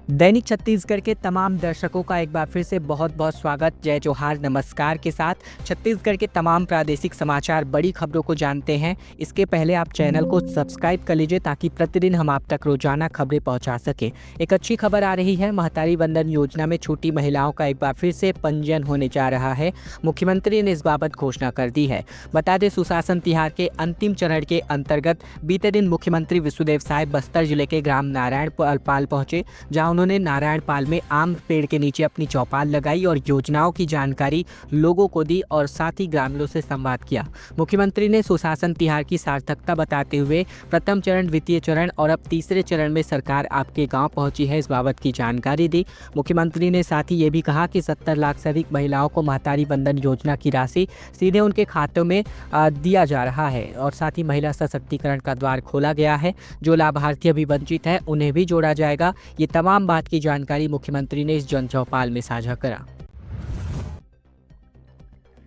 दैनिक छत्तीसगढ़ के तमाम दर्शकों का एक बार फिर से बहुत बहुत स्वागत। जय जोहार, नमस्कार के साथ छत्तीसगढ़ के तमाम प्रादेशिक समाचार, बड़ी खबरों को जानते हैं। इसके पहले आप चैनल को सब्सक्राइब कर लीजिए ताकि प्रतिदिन हम आप तक रोजाना खबरें पहुंचा सके। एक अच्छी खबर आ रही है, महतारी वंदन योजना में छूटी महिलाओं का एक बार फिर से पंजीयन होने जा रहा है। मुख्यमंत्री ने इस बाबत घोषणा कर दी है। बता दें, सुशासन तिहार के अंतिम चरण के अंतर्गत बीते दिन मुख्यमंत्री विष्णुदेव साय बस्तर जिले के ग्राम नारायण पाल पहुंचे, जहां उन्होंने नारायण पाल में आम पेड़ के नीचे अपनी चौपाल लगाई और योजनाओं की जानकारी लोगों को दी और साथ ही ग्रामीणों से संवाद किया। मुख्यमंत्री ने सुशासन तिहार की सार्थकता बताते हुए प्रथम चरण, द्वितीय चरण और अब तीसरे चरण में सरकार आपके गांव पहुंची है, इस बाबत की जानकारी दी। मुख्यमंत्री ने साथ ही ये भी कहा कि 70 लाख से अधिक महिलाओं को महतारी वंदन योजना की राशि सीधे उनके खातों में दिया जा रहा है और साथ ही महिला सशक्तिकरण का द्वार खोला गया है। जो लाभार्थी अभी वंचित है उन्हें भी जोड़ा जाएगा। ये तमाम बात की जानकारी मुख्यमंत्री ने इस जन चौपाल में साझा करा।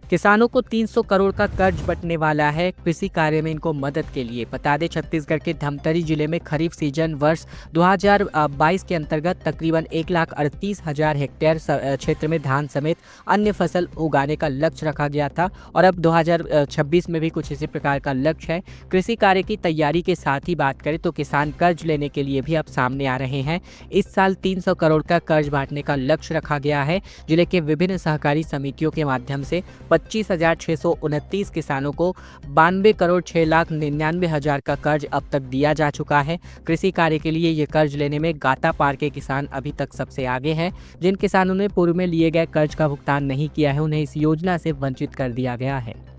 किसानों को 300 करोड़ का कर्ज बंटने वाला है, कृषि कार्य में इनको मदद के लिए। बता दें, छत्तीसगढ़ के धमतरी जिले में खरीफ सीजन वर्ष 2022 के अंतर्गत तकरीबन 1,38,000 हेक्टेयर क्षेत्र में धान समेत अन्य फसल उगाने का लक्ष्य रखा गया था और अब 2026 में भी कुछ इसी प्रकार का लक्ष्य है। कृषि कार्य की तैयारी के साथ ही बात करें तो किसान कर्ज लेने के लिए भी अब सामने आ रहे हैं। इस साल 300 करोड़ का कर्ज बांटने का लक्ष्य रखा गया है। जिले के विभिन्न सहकारी समितियों के माध्यम से 25,629 किसानों को 92 करोड़ 6,99,000 का कर्ज अब तक दिया जा चुका है। कृषि कार्य के लिए ये कर्ज लेने में गाता पार के किसान अभी तक सबसे आगे हैं। जिन किसानों ने पूर्व में लिए गए कर्ज का भुगतान नहीं किया है, उन्हें इस योजना से वंचित कर दिया गया है।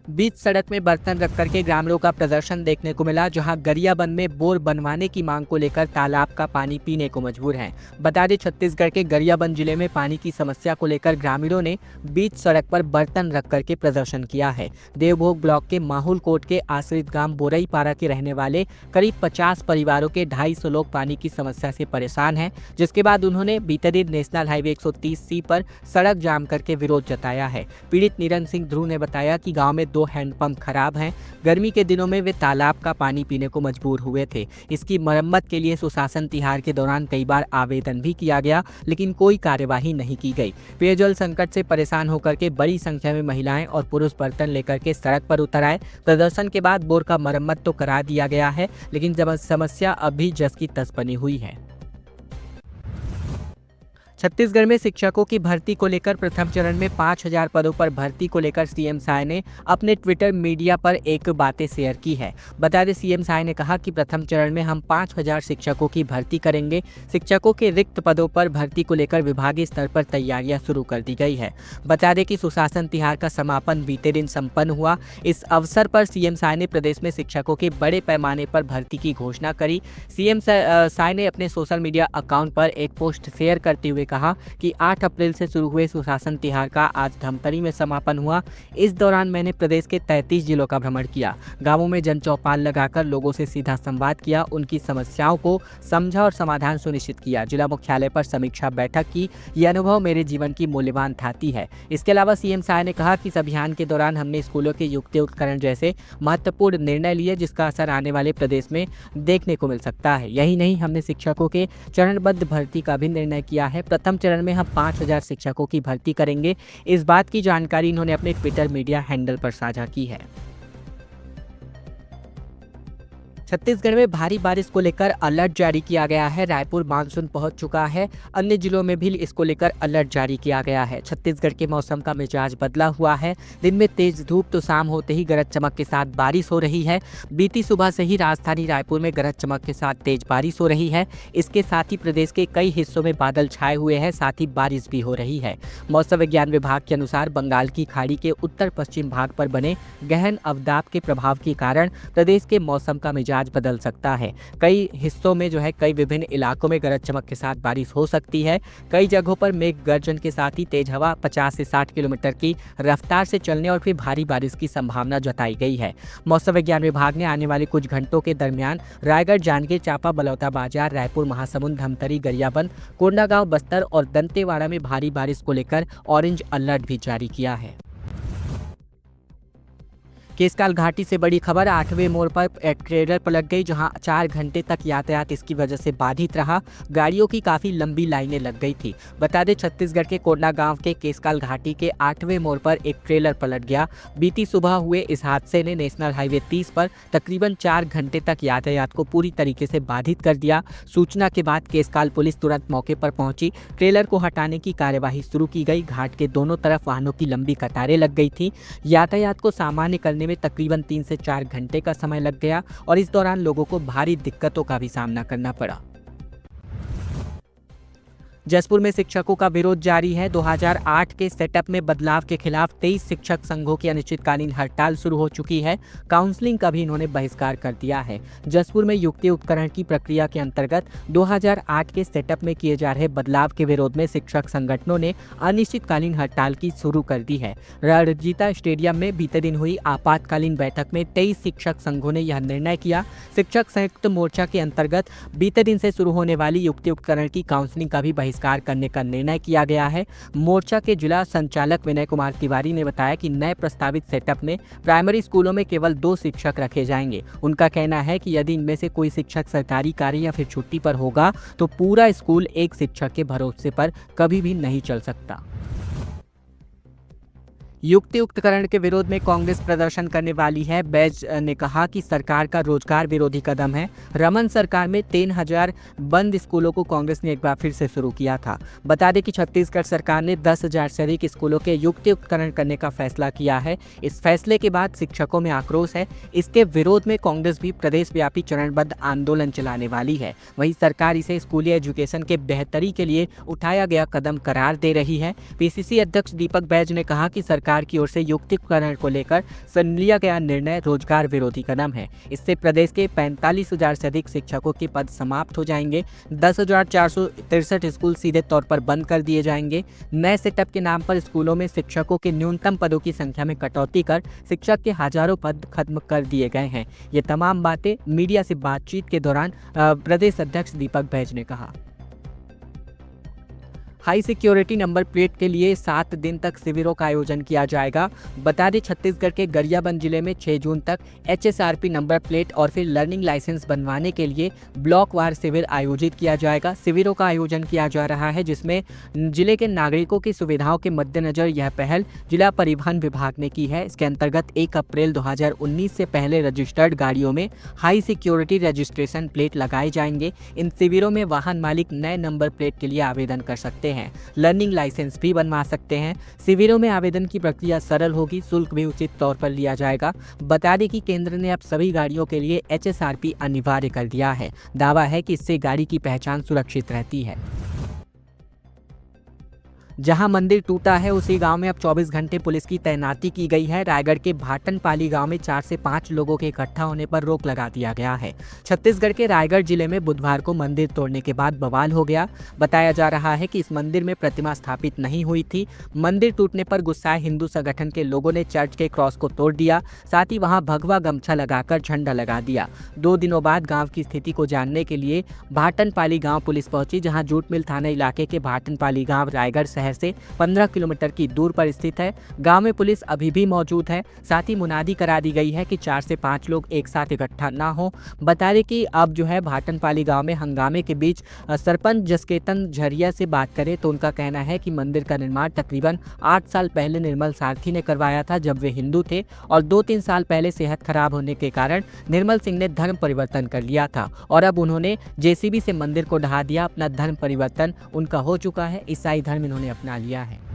बीच सड़क में बर्तन रख करके ग्रामीणों का प्रदर्शन देखने को मिला, जहां गरियाबंद में बोर बनवाने की मांग को लेकर तालाब का पानी पीने को मजबूर हैं। बता दें, छत्तीसगढ़ के गरियाबंद जिले में पानी की समस्या को लेकर ग्रामीणों ने बीच सड़क पर बर्तन रख करके प्रदर्शन किया है। देवभोग ब्लॉक के माहुल कोट के आश्रित ग्राम बोरई पारा के रहने वाले करीब 50 परिवारों के 250 लोग पानी की समस्या से परेशान हैं, जिसके बाद उन्होंने बीते दिन नेशनल हाईवे 130C पर सड़क जाम करके विरोध जताया है। पीड़ित निरंजन सिंह ध्रुव ने बताया कि गाँव में 2 हैंडपंप खराब हैं। गर्मी के दिनों में वे तालाब का पानी पीने को मजबूर हुए थे। इसकी मरम्मत के लिए सुशासन तिहार के दौरान कई बार आवेदन भी किया गया, लेकिन कोई कार्यवाही नहीं की गई। पेयजल संकट से परेशान होकर के बड़ी संख्या में महिलाएं और पुरुष बर्तन लेकर के सड़क पर उतर आए। प्रदर्शन के बाद बोर का मरम्मत तो करा दिया गया है, लेकिन समस्या अभी जस की तस बनी हुई है। छत्तीसगढ़ में शिक्षकों की भर्ती को लेकर प्रथम चरण में 5,000 पदों पर भर्ती को लेकर सीएम साय ने अपने ट्विटर मीडिया पर एक बातें शेयर की है। बता दें, सीएम साय ने कहा कि प्रथम चरण में हम 5,000 शिक्षकों की भर्ती करेंगे। शिक्षकों के रिक्त पदों पर भर्ती को लेकर विभागीय स्तर पर तैयारियां शुरू कर दी गई है। बता दें कि सुशासन तिहार का समापन बीते दिन संपन्न हुआ। इस अवसर पर सीएम साय ने प्रदेश में शिक्षकों की बड़े पैमाने पर भर्ती की घोषणा करी। सीएम साय ने अपने सोशल मीडिया अकाउंट पर एक पोस्ट शेयर करते हुए कहा कि 8 अप्रैल से शुरू हुए सुशासन तिहार का आज धमतरी में समापन हुआ। इस दौरान मैंने प्रदेश के 33 जिलों का भ्रमण किया, गांवों में जन चौपाल लगाकर लोगों से सीधा संवाद किया, उनकी समस्याओं को समझा और समाधान सुनिश्चित किया। जिला मुख्यालय पर समीक्षा बैठक की। यह अनुभव मेरे जीवन की मूल्यवान थाती है। इसके अलावा सीएम साय ने कहा कि इस अभियान के दौरान हमने स्कूलों के युक्ति उपकरण जैसे महत्वपूर्ण निर्णय लिए, जिसका असर आने वाले प्रदेश में देखने को मिल सकता है। यही नहीं, हमने शिक्षकों के चरणबद्ध भर्ती का भी निर्णय किया है। प्रथम चरण में हम 5,000 शिक्षकों की भर्ती करेंगे। इस बात की जानकारी इन्होंने अपने ट्विटर मीडिया हैंडल पर साझा की है। छत्तीसगढ़ में भारी बारिश को लेकर अलर्ट जारी किया गया है। रायपुर मानसून पहुंच चुका है। अन्य जिलों में भी इसको लेकर अलर्ट जारी किया गया है। छत्तीसगढ़ के मौसम का मिजाज बदला हुआ है। दिन में तेज धूप तो शाम होते ही गरज चमक के साथ बारिश हो रही है। बीती सुबह से ही राजधानी रायपुर में गरज चमक के साथ तेज बारिश हो रही है। इसके साथ ही प्रदेश के कई हिस्सों में बादल छाए हुए हैं, साथ ही बारिश भी हो रही है। मौसम विज्ञान विभाग के अनुसार बंगाल की खाड़ी के उत्तर पश्चिम भाग पर बने गहन अवदाब के प्रभाव के कारण प्रदेश के मौसम का मिजाज बदल सकता है। कई हिस्सों में कई विभिन्न इलाकों में गरज चमक के साथ बारिश हो सकती है। कई जगहों पर मेघ गर्जन के साथ ही तेज हवा 50 से 60 किलोमीटर की रफ्तार से चलने और फिर भारी बारिश की संभावना जताई गई है। मौसम विज्ञान विभाग ने आने वाले कुछ घंटों के दरमियान रायगढ़, जांजगीर चांपा, बलौदा बाजार, रायपुर, महासमुंद, धमतरी, गरियाबंद, कोंडागांव, बस्तर और दंतेवाड़ा में भारी बारिश को लेकर ऑरेंज अलर्ट भी जारी किया है। केसकाल घाटी से बड़ी खबर, 8वें मोड़ पर एक ट्रेलर पलट गई जहां 4 घंटे तक यातायात इसकी वजह से बाधित रहा। गाड़ियों की काफी लंबी लाइनें लग गई थी। बता दें छत्तीसगढ़ के कोंडा गांव के केसकाल घाटी के 8वें मोड़ पर एक ट्रेलर पलट गया। बीती सुबह हुए इस हादसे ने नेशनल हाईवे 30 पर तकरीबन 4 घंटे तक यातायात को पूरी तरीके से बाधित कर दिया। सूचना के बाद केसकाल पुलिस तुरंत मौके पर पहुंची, ट्रेलर को हटाने की कार्यवाही शुरू की गई। घाट के दोनों तरफ वाहनों की लंबी कतारें लग गई थी। यातायात को सामान्य करने में तकरीबन 3 से 4 घंटे का समय लग गया और इस दौरान लोगों को भारी दिक्कतों का भी सामना करना पड़ा। जसपुर में शिक्षकों का विरोध जारी है। 2008 के सेटअप में बदलाव के खिलाफ 23 शिक्षक संघों की अनिश्चितकालीन हड़ताल शुरू हो चुकी है। काउंसलिंग का भी इन्होंने बहिष्कार कर दिया है। जसपुर में युक्ति उपकरण की प्रक्रिया के अंतर्गत 2008 के सेटअप में किए जा रहे बदलाव के विरोध में शिक्षक संगठनों ने अनिश्चितकालीन हड़ताल की शुरू कर दी है। रणजीता स्टेडियम में बीते दिन हुई आपातकालीन बैठक में 23 शिक्षक संघों ने यह निर्णय किया। शिक्षक संयुक्त मोर्चा के अंतर्गत बीते दिन से शुरू होने वाली युक्ति उपकरण की काउंसलिंग का भी बहिष्कार करने का निर्णय किया गया है। मोर्चा के जिला संचालक विनय कुमार तिवारी ने बताया कि नए प्रस्तावित सेटअप में प्राइमरी स्कूलों में केवल 2 शिक्षक रखे जाएंगे। उनका कहना है कि यदि इनमें से कोई शिक्षक सरकारी कार्य या फिर छुट्टी पर होगा तो पूरा स्कूल एक शिक्षक के भरोसे पर कभी भी नहीं चल सकता। युक्ति उपकरण के विरोध में कांग्रेस प्रदर्शन करने वाली है। बैज ने कहा कि सरकार का रोजगार विरोधी कदम है। रमन सरकार में 3,000 बंद स्कूलों को कांग्रेस ने एक बार फिर से शुरू किया था। बता दें कि छत्तीसगढ़ सरकार ने 10,000 से अधिक स्कूलों के युक्ति उपकरण करने का फैसला किया है। इस फैसले के बाद शिक्षकों में आक्रोश है। इसके विरोध में कांग्रेस भी प्रदेशव्यापी चरणबद्ध आंदोलन चलाने वाली है। वहीं सरकार इसे स्कूली एजुकेशन के बेहतरी के लिए उठाया गया कदम करार दे रही है। पीसीसी अध्यक्ष दीपक बैज ने कहा कि सरकार की ओर से युक्ति उपकरण को लेकर लिया गया निर्णय रोजगार विरोधी कदम है। इससे प्रदेश के 45,000 से अधिक शिक्षकों के पद समाप्त हो जाएंगे। 10,463 स्कूल सीधे तौर पर बंद कर दिए जाएंगे। नए सेटअप के नाम पर स्कूलों में शिक्षकों के न्यूनतम पदों की संख्या में कटौती कर शिक्षक के हजारों पद खत्म कर दिए गए हैं। ये तमाम बातें मीडिया से बातचीत के दौरान प्रदेश अध्यक्ष दीपक बैज ने कहा। हाई सिक्योरिटी नंबर प्लेट के लिए 7 दिन तक शिविरों का आयोजन किया जाएगा। बता दें छत्तीसगढ़ के गरियाबंद जिले में 6 जून तक HSRP नंबर प्लेट और फिर लर्निंग लाइसेंस बनवाने के लिए ब्लॉकवार शिविर आयोजित किया जाएगा। शिविरों का आयोजन किया जा रहा है जिसमें जिले के नागरिकों की सुविधाओं के मद्देनजर यह पहल जिला परिवहन विभाग ने की है। इसके अंतर्गत 1 अप्रैल 2019 से पहले रजिस्टर्ड गाड़ियों में हाई सिक्योरिटी रजिस्ट्रेशन प्लेट लगाए जाएंगे। इन शिविरों में वाहन मालिक नए नंबर प्लेट के लिए आवेदन कर सकते हैं, लर्निंग लाइसेंस भी बनवा सकते हैं। शिविरों में आवेदन की प्रक्रिया सरल होगी, शुल्क भी उचित तौर पर लिया जाएगा। बता दें कि केंद्र ने अब सभी गाड़ियों के लिए HSRP अनिवार्य कर दिया है। दावा है कि इससे गाड़ी की पहचान सुरक्षित रहती है। जहां मंदिर टूटा है उसी गांव में अब 24 घंटे पुलिस की तैनाती की गई है। रायगढ़ के भाटनपाली गांव में 4 से 5 लोगों के इकट्ठा होने पर रोक लगा दिया गया है। छत्तीसगढ़ के रायगढ़ जिले में बुधवार को मंदिर तोड़ने के बाद बवाल हो गया। बताया जा रहा है कि इस मंदिर में प्रतिमा स्थापित नहीं हुई थी। मंदिर टूटने पर गुस्साए हिंदू संगठन के लोगों ने चर्च के क्रॉस को तोड़ दिया, साथ ही वहां भगवा गमछा लगाकर झंडा लगा दिया। 2 दिनों बाद गाँव की स्थिति को जानने के लिए भाटनपाली गाँव पुलिस पहुंची, जहाँ जूट मिल थाना इलाके के भाटनपाली गाँव रायगढ़ शहर से 15 किलोमीटर की दूर पर स्थित है। गांव में पुलिस अभी भी मौजूद है। साथ ही मुनादी करा दी गई है कि 4 से 5 लोग एक साथ इकट्ठा ना हो। बता दें कि अब जो है भाटनपाली गांव में हंगामे के बीच सरपंच जसकेतन झरिया से बात करें तो उनका कहना है कि मंदिर का निर्माण तकरीबन 8 साल पहले निर्मल सारथी ने करवाया था, जब वे हिंदू थे, और 2-3 साल पहले सेहत खराब होने के कारण निर्मल सिंह ने धर्म परिवर्तन कर लिया था और अब उन्होंने JCB से मंदिर को ढहा दिया। अपना धर्म परिवर्तन उनका हो चुका है, ईसाई धर्म इन्होंने अपना लिया है।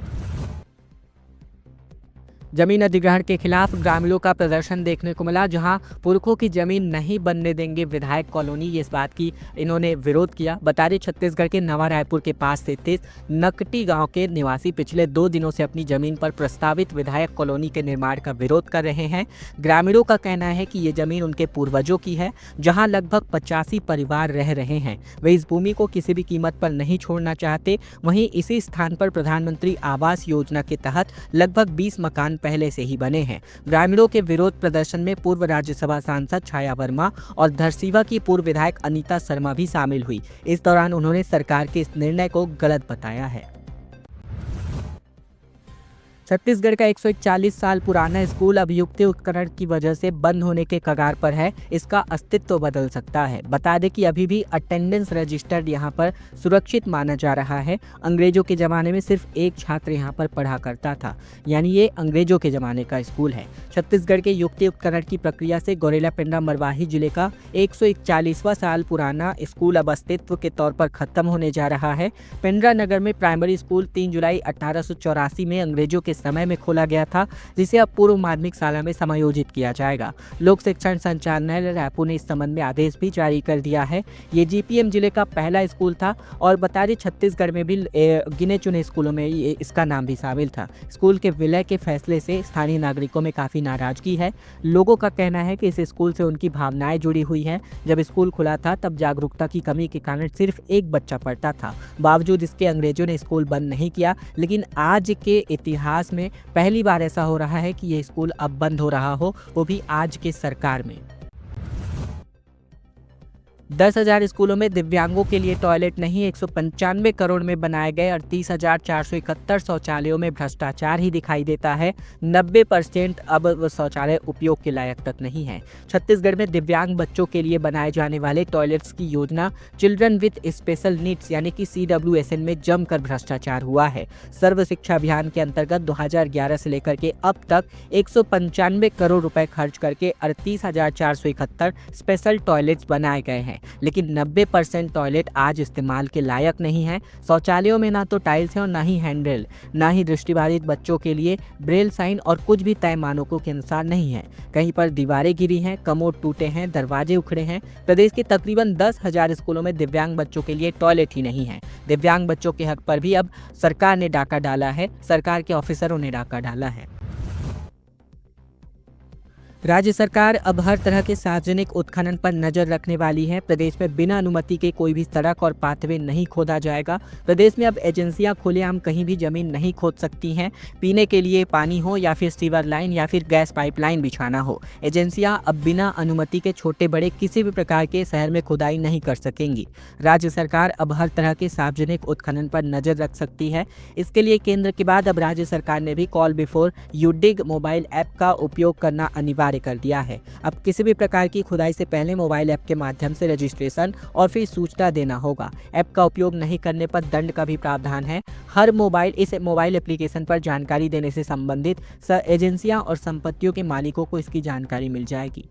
जमीन अधिग्रहण के खिलाफ ग्रामीणों का प्रदर्शन देखने को मिला, जहां पुरखों की जमीन नहीं बनने देंगे विधायक कॉलोनी, इस बात की इन्होंने विरोध किया। बता दें छत्तीसगढ़ के नवा रायपुर के पास स्थित नकटी गांव के निवासी पिछले 2 दिनों से अपनी जमीन पर प्रस्तावित विधायक कॉलोनी के निर्माण का विरोध कर रहे हैं। ग्रामीणों का कहना है कि ये जमीन उनके पूर्वजों की है, जहाँ लगभग 85 परिवार रह रहे हैं। वे इस भूमि को किसी भी कीमत पर नहीं छोड़ना चाहते। वहीं इसी स्थान पर प्रधानमंत्री आवास योजना के तहत लगभग 20 मकान पहले से ही बने हैं। ग्रामीणों के विरोध प्रदर्शन में पूर्व राज्यसभा सांसद छाया वर्मा और धरसीवा की पूर्व विधायक अनीता शर्मा भी शामिल हुई। इस दौरान उन्होंने सरकार के इस निर्णय को गलत बताया है। छत्तीसगढ़ का 141 साल पुराना स्कूल अब युक्ति उपकरण की वजह से बंद होने के कगार पर है। इसका अस्तित्व बदल सकता है। बता दें कि अभी भी अटेंडेंस रजिस्टर्ड यहाँ पर सुरक्षित माना जा रहा है। अंग्रेजों के ज़माने में सिर्फ एक छात्र यहाँ पर पढ़ा करता था, यानी ये अंग्रेजों के ज़माने का स्कूल है। छत्तीसगढ़ के युक्ति उपकरण की प्रक्रिया से गौरेला पेंड्रा मरवाही जिले का 141वां साल पुराना स्कूल अब अस्तित्व के तौर पर खत्म होने जा रहा है। पेंड्रा नगर में प्राइमरी स्कूल 3 जुलाई 1884 में अंग्रेजों के समय में खोला गया था, जिसे अब पूर्व माध्यमिक शाला में समायोजित किया जाएगा। लोक शिक्षण संचालनालय रायपुर ने इस संबंध में आदेश भी जारी कर दिया है। ये जीपीएम जिले का पहला स्कूल था और बता दें छत्तीसगढ़ में भी गिने चुने स्कूलों में इसका नाम भी शामिल था। स्कूल के विलय के फैसले से स्थानीय नागरिकों में काफ़ी नाराजगी है। लोगों का कहना है कि इस स्कूल से उनकी भावनाएं जुड़ी हुई हैं। जब स्कूल खुला था तब जागरूकता की कमी के कारण सिर्फ एक बच्चा पढ़ता था। बावजूद इसके अंग्रेजों ने स्कूल बंद नहीं किया, लेकिन आज के इतिहास में पहली बार ऐसा हो रहा है कि ये स्कूल अब बंद हो रहा हो, वो भी आज के सरकार में। 10,000 स्कूलों में दिव्यांगों के लिए टॉयलेट नहीं, 195 करोड़ में बनाए गए 38,471 शौचालयों में भ्रष्टाचार ही दिखाई देता है। 90% अब शौचालय उपयोग के लायक तक नहीं है। छत्तीसगढ़ में दिव्यांग बच्चों के लिए बनाए जाने वाले टॉयलेट्स की योजना चिल्ड्रन विद स्पेशल नीड्स यानी कि CWSN में जमकर भ्रष्टाचार हुआ है। सर्व शिक्षा अभियान के अंतर्गत 2011 से लेकर के अब तक 195 करोड़ रुपए खर्च करके 38,471 स्पेशल टॉयलेट्स बनाए गए हैं, लेकिन 90% टॉयलेट आज इस्तेमाल के लायक नहीं है। शौचालयों में ना तो टाइल्स है और ना ही हैंडरेल, ना ही दृष्टिबाधित बच्चों के लिए ब्रेल साइन और कुछ भी तय मानकों के अनुसार नहीं है। कहीं पर दीवारें गिरी हैं, कमोड टूटे हैं, दरवाजे उखड़े हैं। प्रदेश के तकरीबन 10,000 स्कूलों में दिव्यांग बच्चों के लिए टॉयलेट ही नहीं है। दिव्यांग बच्चों के हक पर भी अब सरकार ने डाका डाला है, सरकार के ऑफिसरों ने डाका डाला है। राज्य सरकार अब हर तरह के सार्वजनिक उत्खनन पर नजर रखने वाली है। प्रदेश में बिना अनुमति के कोई भी सड़क और पाथवे नहीं खोदा जाएगा। प्रदेश में अब एजेंसियां खुलेआम कहीं भी जमीन नहीं खोद सकती हैं। पीने के लिए पानी हो या फिर सीवर लाइन या फिर गैस पाइपलाइन बिछाना हो, एजेंसियां अब बिना अनुमति के छोटे बड़े किसी भी प्रकार के शहर में खुदाई नहीं कर सकेंगी। राज्य सरकार अब हर तरह के सार्वजनिक उत्खनन पर नजर रख सकती है। इसके लिए केंद्र के बाद अब राज्य सरकार ने भी call before you dig mobile app का उपयोग करना अनिवार्य कर दिया है। अब किसी भी प्रकार की खुदाई से पहले मोबाइल ऐप के माध्यम से रजिस्ट्रेशन और फिर सूचना देना होगा। ऐप का उपयोग नहीं करने पर दंड का भी प्रावधान है। हर इस मोबाइल एप्लीकेशन पर जानकारी देने से संबंधित एजेंसियां और संपत्तियों के मालिकों को इसकी जानकारी मिल जाएगी।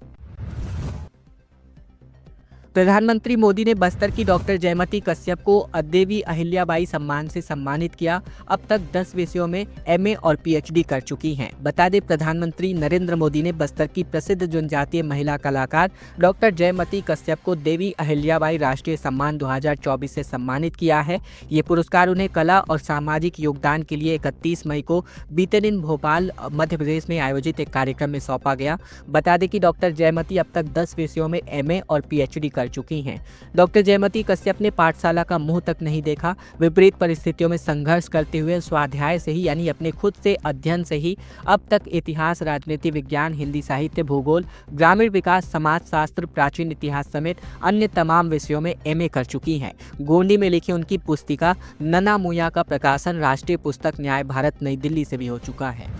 प्रधानमंत्री मोदी ने बस्तर की डॉक्टर जयमती कश्यप को देवी अहिल्याबाई सम्मान से सम्मानित किया। अब तक 10 विषयों में MA और PhD कर चुकी हैं। बता दें प्रधानमंत्री नरेंद्र मोदी ने बस्तर की प्रसिद्ध जनजातीय महिला कलाकार डॉक्टर जयमती कश्यप को देवी अहिल्याबाई राष्ट्रीय सम्मान 2024 से सम्मानित किया है। ये पुरस्कार उन्हें कला और सामाजिक योगदान के लिए 31 मई को बीते दिन भोपाल मध्य प्रदेश में आयोजित एक कार्यक्रम में सौंपा गया। बता दें कि डॉक्टर जयमती अब तक 10 विषयों में MA और PhD कर चुकी हैं। डॉक्टर जयमती कश्यप ने पाठशाला का मुंह तक नहीं देखा। विपरीत परिस्थितियों में संघर्ष करते हुए स्वाध्याय से ही यानी अपने खुद से अध्ययन से ही अब तक इतिहास, राजनीति विज्ञान, हिंदी साहित्य, भूगोल, ग्रामीण विकास, समाज शास्त्र, प्राचीन इतिहास समेत अन्य तमाम विषयों में MA कर चुकी हैं। गोंडी में लिखी उनकी पुस्तिका नन्ना मुया का प्रकाशन राष्ट्रीय पुस्तक न्याय भारत नई दिल्ली से भी हो चुका है।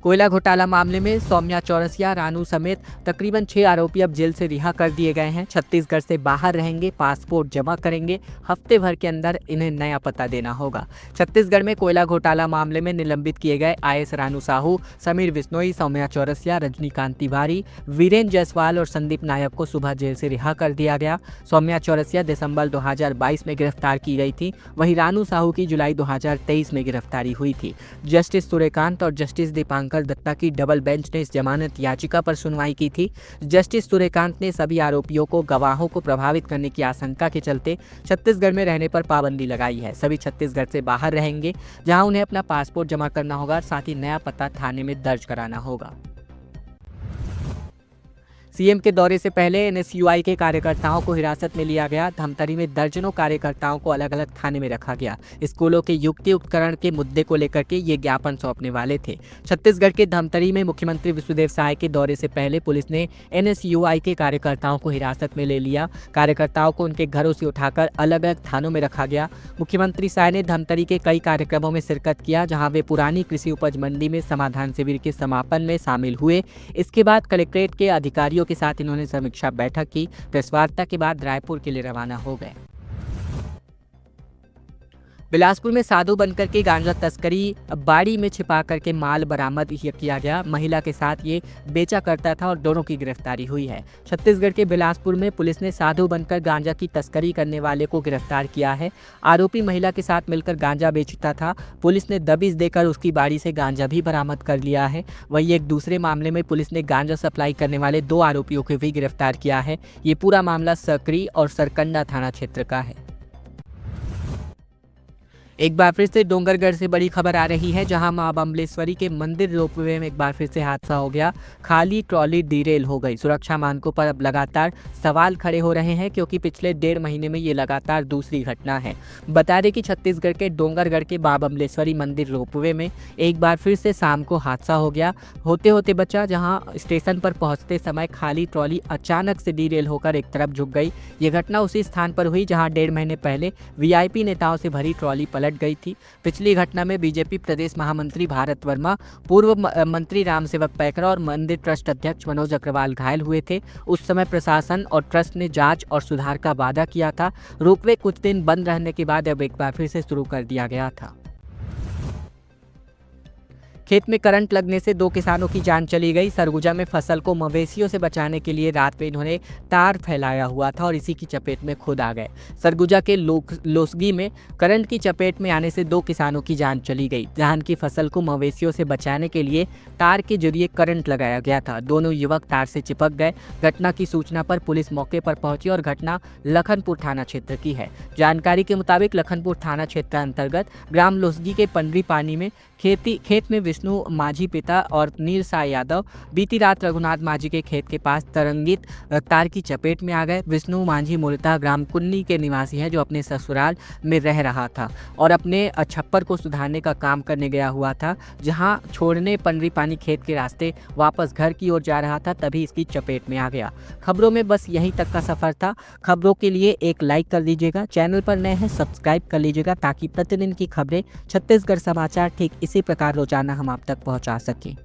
कोयला घोटाला मामले में सौम्या चौरसिया, रानू समेत तकरीबन 6 आरोपी अब जेल से रिहा कर दिए गए हैं। छत्तीसगढ़ से बाहर रहेंगे, पासपोर्ट जमा करेंगे, हफ्ते भर के अंदर इन्हें नया पता देना होगा। छत्तीसगढ़ में कोयला घोटाला मामले में निलंबित किए गए IAS रानू साहू, समीर बिश्नोई, सौम्या चौरसिया, रजनीकांत तिवारी, वीरेंद्र जायसवाल और संदीप नायक को सुबह जेल से रिहा कर दिया गया। सौम्या चौरसिया दिसंबर 2022 में गिरफ्तार की गई थी, वहीं रानू साहू की जुलाई 2023 में गिरफ्तारी हुई थी। जस्टिस सूर्यकांत और जस्टिस दीपांकर दत्ता की डबल बेंच ने इस जमानत याचिका पर सुनवाई की थी। जस्टिस सूर्यकांत ने सभी आरोपियों को गवाहों को प्रभावित करने की आशंका के चलते छत्तीसगढ़ में रहने पर पाबंदी लगाई है। सभी छत्तीसगढ़ से बाहर रहेंगे, जहां उन्हें अपना पासपोर्ट जमा करना होगा, साथ ही नया पता थाने में दर्ज कराना होगा। सीएम के दौरे से पहले एनएसयूआई के कार्यकर्ताओं को हिरासत में लिया गया। धमतरी में दर्जनों कार्यकर्ताओं को अलग अलग थाने में रखा गया। स्कूलों के युक्ति उपकरण के मुद्दे को लेकर के ये ज्ञापन सौंपने वाले थे। छत्तीसगढ़ के धमतरी में मुख्यमंत्री विष्णुदेव साय के दौरे से पहले पुलिस ने एनएसयूआई के कार्यकर्ताओं को हिरासत में ले लिया। कार्यकर्ताओं को उनके घरों से उठाकर अलग अलग थानों में रखा गया। मुख्यमंत्री साय ने धमतरी के कई कार्यक्रमों में शिरकत किया, जहां वे पुरानी कृषि उपज मंडी में समाधान शिविर के समापन में शामिल हुए। इसके बाद कलेक्ट्रेट के अधिकारियों के साथ इन्होंने समीक्षा बैठक की। प्रेस वार्ता के बाद रायपुर के लिए रवाना हो गए। बिलासपुर में साधु बनकर के गांजा तस्करी बाड़ी में छिपा करके माल बरामद किया गया। महिला के साथ ये बेचा करता था और दोनों की गिरफ्तारी हुई है। छत्तीसगढ़ के बिलासपुर में पुलिस ने साधु बनकर गांजा की तस्करी करने वाले को गिरफ्तार किया है। आरोपी महिला के साथ मिलकर गांजा बेचता था। पुलिस ने दबिश देकर उसकी बाड़ी से गांजा भी बरामद कर लिया है। वहीं एक दूसरे मामले में पुलिस ने गांजा सप्लाई करने वाले 2 आरोपियों को भी गिरफ्तार किया है। ये पूरा मामला सकरी और सरकंडा थाना क्षेत्र का है। एक बार फिर से डोंगरगढ़ से बड़ी खबर आ रही है, जहां मां बम्बलेश्वरी के मंदिर रोपवे में एक बार फिर से हादसा हो गया। खाली ट्रॉली डिरेल हो गई। सुरक्षा मानकों पर अब लगातार सवाल खड़े हो रहे हैं, क्योंकि पिछले 1.5 महीने में ये लगातार दूसरी घटना है। बता दें कि छत्तीसगढ़ के डोंगरगढ़ के मां बम्बलेश्वरी मंदिर रोपवे में एक बार फिर से शाम को हादसा हो गया। होते होते बचा, जहाँ स्टेशन पर पहुँचते समय खाली ट्रॉली अचानक से डिरेल होकर एक तरफ झुक गई। ये घटना उसी स्थान पर हुई जहाँ 1.5 महीने पहले वीआईपी नेताओं से भरी ट्रॉली पलट गई थी। पिछली घटना में बीजेपी प्रदेश महामंत्री भारत वर्मा, पूर्व मंत्री रामसेवक पैकरा और मंदिर ट्रस्ट अध्यक्ष मनोज अग्रवाल घायल हुए थे। उस समय प्रशासन और ट्रस्ट ने जांच और सुधार का वादा किया था। रोपवे कुछ दिन बंद रहने के बाद अब एक बार फिर से शुरू कर दिया गया था। खेत में करंट लगने से 2 किसानों की जान चली गई। सरगुजा में फसल को मवेशियों से बचाने के लिए रात में इन्होंने तार फैलाया हुआ था और इसी की चपेट में खुद आ गए। सरगुजा के लोसगी में करंट की चपेट में आने से 2 किसानों की जान चली गई। धान की फसल को मवेशियों से बचाने के लिए तार के जरिए करंट लगाया गया था। दोनों युवक तार से चिपक गए। घटना की सूचना पर पुलिस मौके पर पहुंची और घटना लखनपुर थाना क्षेत्र की है। जानकारी के मुताबिक लखनपुर थाना क्षेत्र अंतर्गत ग्राम लोसगी के पंडरी पानी में खेत में विष्णु माझी पिता और नील साय यादव बीती रात रघुनाथ माझी के खेत के पास तरंगित तार की चपेट में आ गए। विष्णु माझी मूलतः ग्राम कुन्नी के निवासी हैं, जो अपने ससुराल में रह रहा था और अपने छप्पर को सुधारने का काम करने गया हुआ था। जहां छोड़ने पंडरी पानी खेत के रास्ते वापस घर की ओर जा रहा था, तभी इसकी चपेट में आ गया। खबरों में बस यहीं तक का सफर था। खबरों के लिए एक लाइक कर लीजिएगा, चैनल पर नए हैं सब्सक्राइब कर लीजिएगा, ताकि प्रतिदिन की खबरें छत्तीसगढ़ समाचार ठीक इसी प्रकार रोजाना हम आप तक पहुंचा सकें।